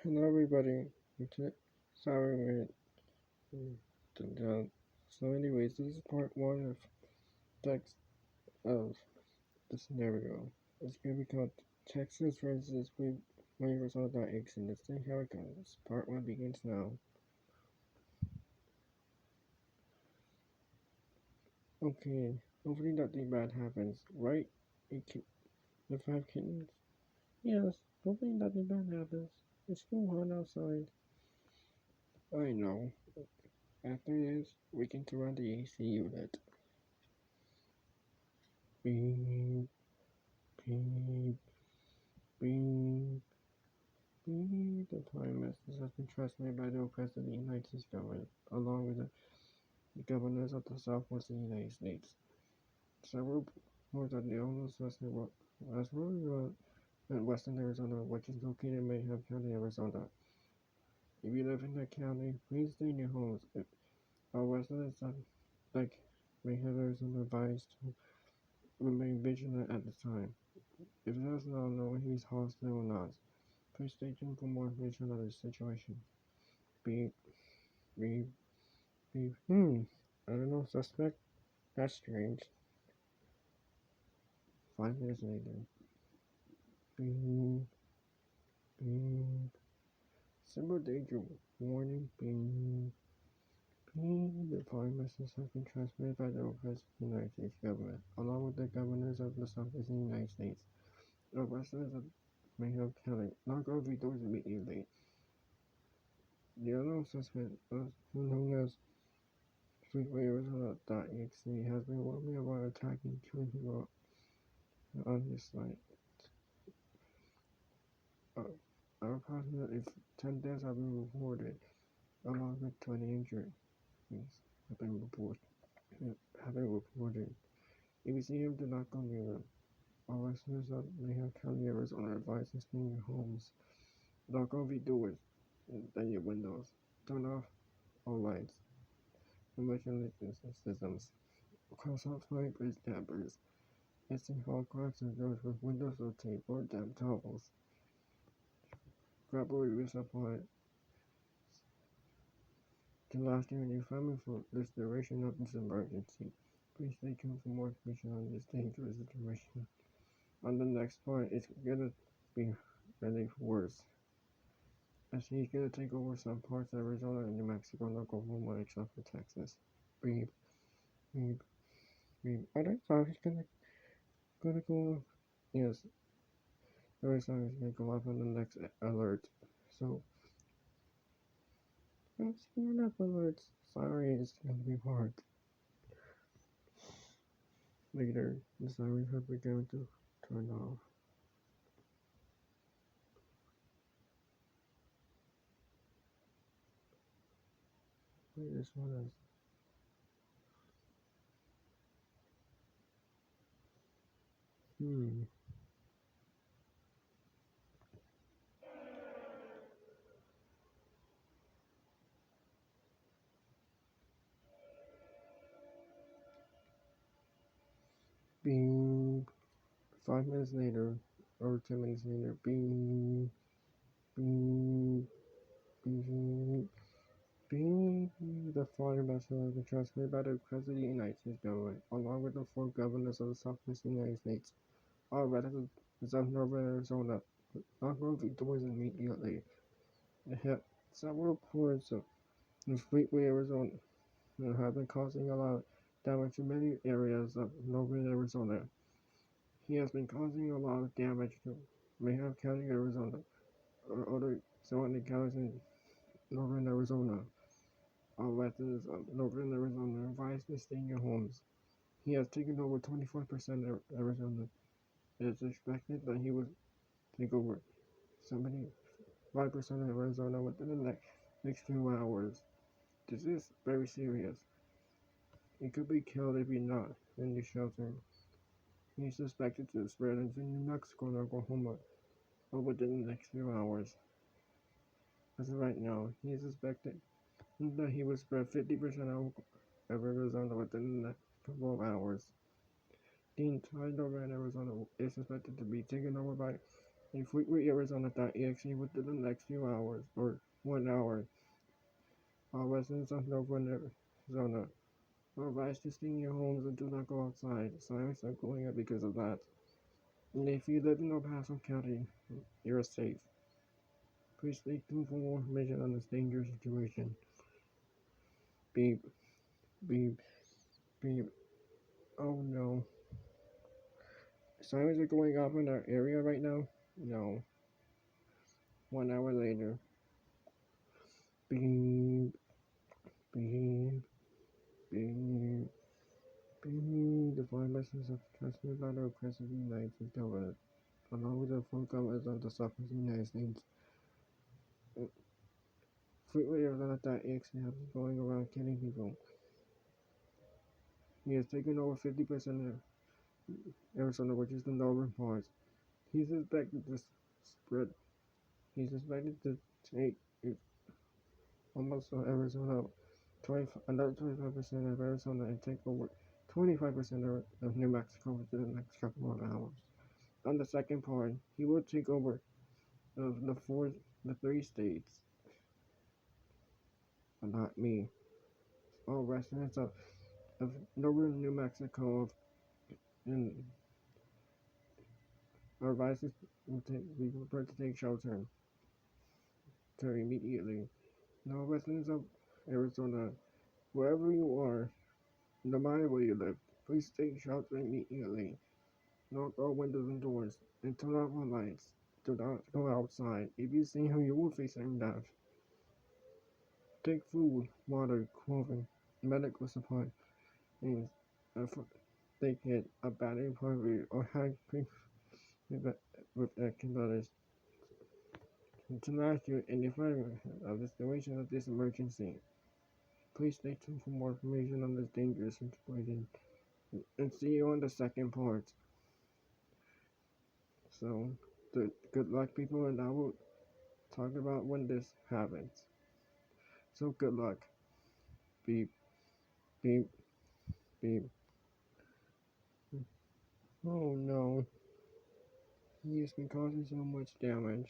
Hello, everybody. Sorry, we're. So, anyways, this is part one of text of the scenario. It's gonna be called Texas versus Arizona.EXE, and let's see how it goes. Part one begins now. Okay, hopefully nothing bad happens, right? The five kittens. Yes, hopefully nothing bad happens. It's too hot outside. I know. After this, we can turn on the AC unit. Beep, beep, beep, beep. The Prime Minister has been transmitted by the request of the United States government, along with the governors of the Southwest United States. Several reports that the owners as well in western Arizona, which is located in Mayhem County, Arizona. If you live in that county, please stay in your homes. If our residents like Mayhem, Arizona advised to remain vigilant at the time. If it does not know he's hostile or not, please stay tuned for more information on this situation. Beep, beep, beep. I don't know, suspect? That's strange. 5 minutes later. Beep, beep. Simple danger warning. Beep, beep. The following message has been transmitted by the Office of the United States government, along with the governors of the Southeastern United States. The residents of Mayhem County knock over doors immediately. The unknown suspect, known as Fleetway, Arizona.EXE, has been warning about attacking and killing people on his site. Approximately 10 deaths have been reported, along with 20 injured. Have been reported. If you see him, do not go near them. All residents of Mayhem County, Arizona, advised to stay in your homes. Lock all your doors and your windows. Turn off all lights. Emergency systems. Cross out fire bridge dampers. Missing hall cracks and doors with windows or tape or damp towels. Grab a resupply to last you and your family for this duration of this emergency. Please stay tuned for more information on this dangerous situation. On the next part, it's gonna be really worse. As he's gonna take over some parts of Arizona and New Mexico and Oklahoma except for Texas. Beep, beep, beep. I thought he's gonna go off. Yes, Arizona is gonna go off on the next alert. So I'm seeing enough alerts. Sorry, it's gonna be hard. Later, the sirens have begun to turn off. Wait, this one is. Beep. 5 minutes later, or 10 minutes later, beep, beep, beep, beep. The following message has been transmitted by the President of the United States government, along with the 4 governors of the Southwest United States. All residents of Northern Arizona knock over doors immediately. It had several reports of the Fleetway, Arizona, have been causing a lot of damage in many areas of northern Arizona. He has been causing a lot of damage to Mayhem County, Arizona, or other surrounding counties in northern Arizona. All residents of northern Arizona are advised to stay in your homes. He has taken over 24% of Arizona. It is expected that he will take over 75% of Arizona within the next few hours. This is very serious. He could be killed if he's not in the shelter. He is suspected to spread into New Mexico and Oklahoma within the next few hours. As of right now, he is suspected that he will spread 50% of Arizona within the next couple of hours. The entire northern Arizona is suspected to be taken over by in Fleetway, Arizona.EXE within the next few hours or 1 hour. All residents of Northern Arizona are advised to stay in your homes and do not go outside. Sirens are going up because of that. And if you live in El Paso County, you're safe. Please stay tuned for more information on this dangerous situation. Beep, beep, beep. Oh no. Sirens are going off in our area right now? No. 1 hour later. Beep, beep, beep, beep. The flying buses have transmitted by the request of the United States government, along with the full governments of the Southwest United States. Fleetway Arizona.EXE has been going around killing people. He has taken over 50% of Arizona, which is the northern part. He's suspected to spread. He's suspected to take almost Arizona, another 25% of Arizona, and take over 25% of New Mexico within the next couple of hours. On the second part, he will take over the three states, but not me. All residents of northern New Mexico and are advised to be prepared to take shelter immediately. Now, residents of Arizona, wherever you are, no matter where you live, please take shelter immediately. Lock all windows and doors, and turn off all lights. Do not go outside. If you see him, you will face certain death. Take food, water, clothing, medical supply, and take it a battery power or high cream with action letters to last you in the event of the situation of this emergency. Please stay tuned for more information on this dangerous situation, and see you on the second part. So, good luck, people, and I will talk about when this happens. So, good luck. Beep, beep, beep. Oh no, he has been causing so much damage.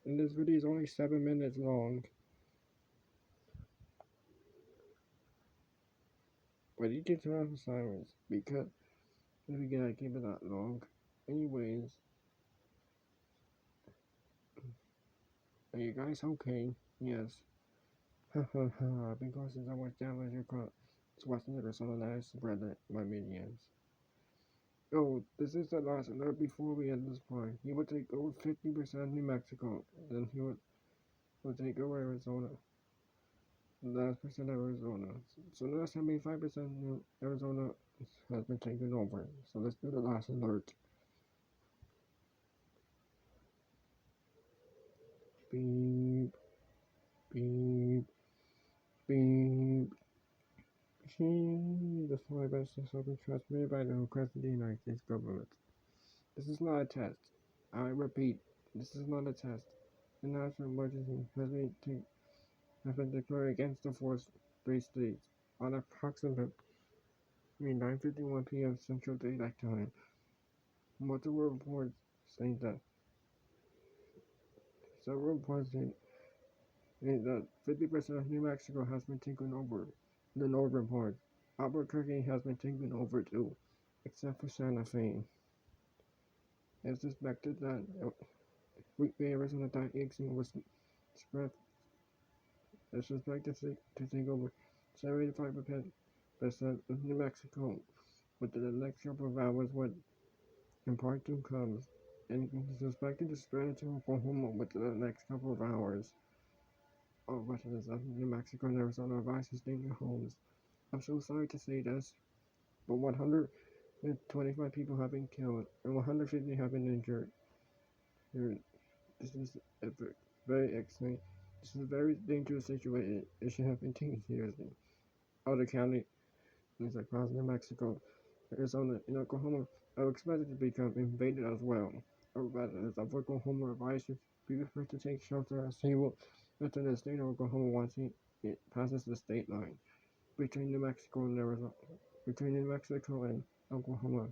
And this video is only 7 minutes long. But you can turn off the sirens because we gotta keep it that long. Anyways, are you guys okay? Yes. Ha ha ha, because there's so much damage across Western Arizona that I spread my minions. Oh, this is the last alert before we end this part. He will take over 50% of New Mexico, then he will take over Arizona. The last percent of Arizona. So now 75% of Arizona has been taken over. So let's do the last alert. Beep, beep, beep. The fly buses have been transmitted by the request of the United States government. This is not a test. I repeat, this is not a test. The national emergency has been declared against the force three states on approximately 9:51 p.m. Central Daylight Time. Multiple reports saying that several reports saying that 50% of New Mexico has been taken over. The northern part, Albuquerque has been taken over too, except for Santa Fe. It's suspected that Fleetway Arizona.EXE was spread. It's suspected to take over 75% of New Mexico within the next couple of hours when part 2 comes, and it's suspected to spread into Oklahoma within the next couple of hours. All residents of New Mexico and Arizona are advised to stay in their homes. I'm so sorry to say this, but 125 people have been killed and 150 have been injured. This is very extreme. This is a very dangerous situation. It should have been taken seriously. Other counties across New Mexico, Arizona, and Oklahoma are expected to become invaded as well. Our residents of Oklahoma are advised to be prepared to take shelter as he will enter the state of Oklahoma once it passes the state line between New Mexico and Arizona, between New Mexico and Oklahoma.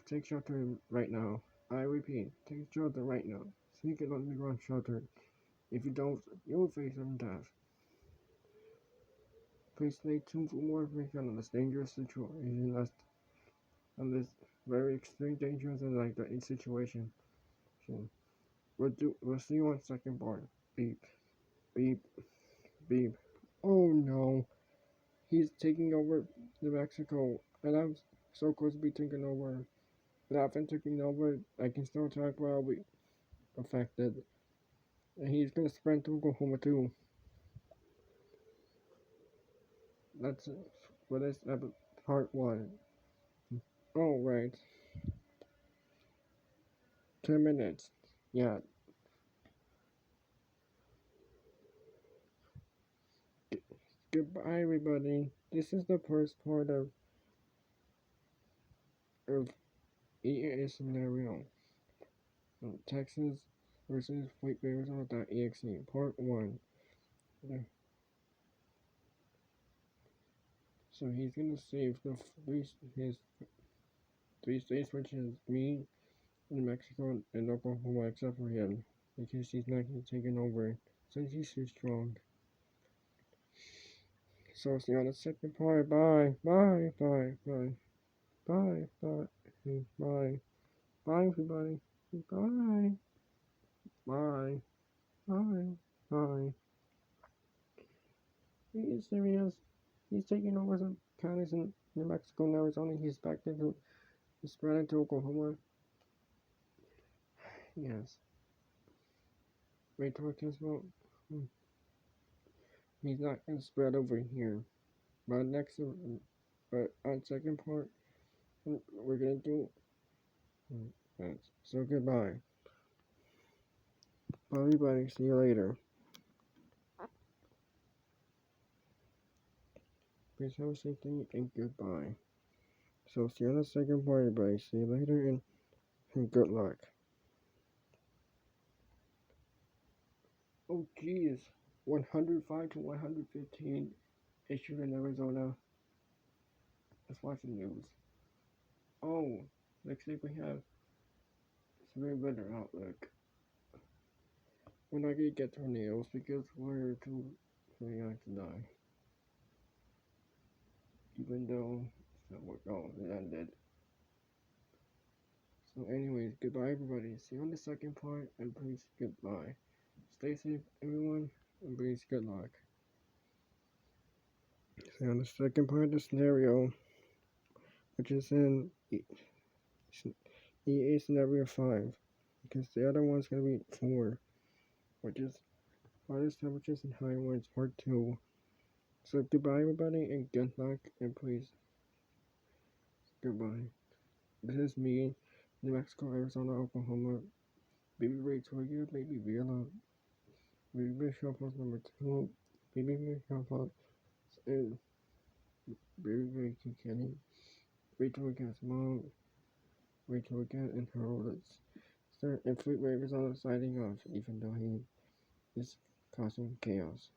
Take shelter right now. I repeat, take shelter right now. Seek an underground shelter. If you don't, you will face some death. Please stay tuned for more information on this dangerous situation. On this very extreme, dangerous, and like the situation. We'll see you on second part. Beep, beep, beep. Oh no, he's taking over New Mexico, and I'm so close to be taken over. But I've been taken over. I can still attack, but I'll be affected. And he's gonna spread to Oklahoma too. That's it for this part one. Alright, 10 minutes. Yeah. Goodbye, everybody. This is the first part of EAS scenario. Texas versus Fleetway Arizona.EXE part 1. So he's gonna save his three states, which is me, New Mexico, and Oklahoma, except for him, because he's not gonna take it over since he's too strong. So see you on the second part. Bye, bye, bye, bye, bye, bye, bye, bye, everybody. Bye, bye, bye, bye. He is serious. He's taking over some counties in New Mexico and Arizona. He's back into he's spread into Oklahoma. Yes. Wait till it comes out. He's not gonna spread over here. But but on second part, we're gonna do. So goodbye. Bye, everybody. See you later. Please have a safe day and goodbye. So see you on the second part, everybody. See you later and good luck. Oh geez, 105 to 115 issued in Arizona. Let's watch the news. Oh, next week we have severe weather outlook. We're not gonna get tornadoes because we're too young to die. Even though it ended. So anyways, goodbye everybody. See you on the second part and please goodbye. Stay safe everyone and please good luck. See you on the second part of the scenario, which is in EA scenario 5. Because the other one's gonna be 4, which is hardest temperatures and high winds part 2. So goodbye everybody and good luck and please goodbye. This is me, New Mexico, Arizona, Oklahoma, Baby Victoria, Baby Viola, Baby Bishop number 2, Baby Bishop and Baby Rachel Kenny, Rachel again's mom, Rachel again and her oldest. Sir and Fleetway Arizona signing off, even though he is causing chaos.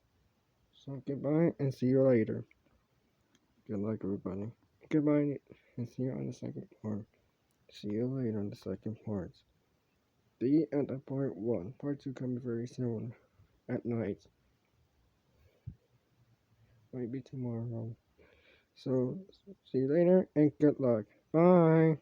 So goodbye and see you later. Good luck everybody. Goodbye and see you on the second part. See you later on the second part. The end of part 1. Part 2 coming very soon. At night. Might be tomorrow. So, see you later and good luck. Bye.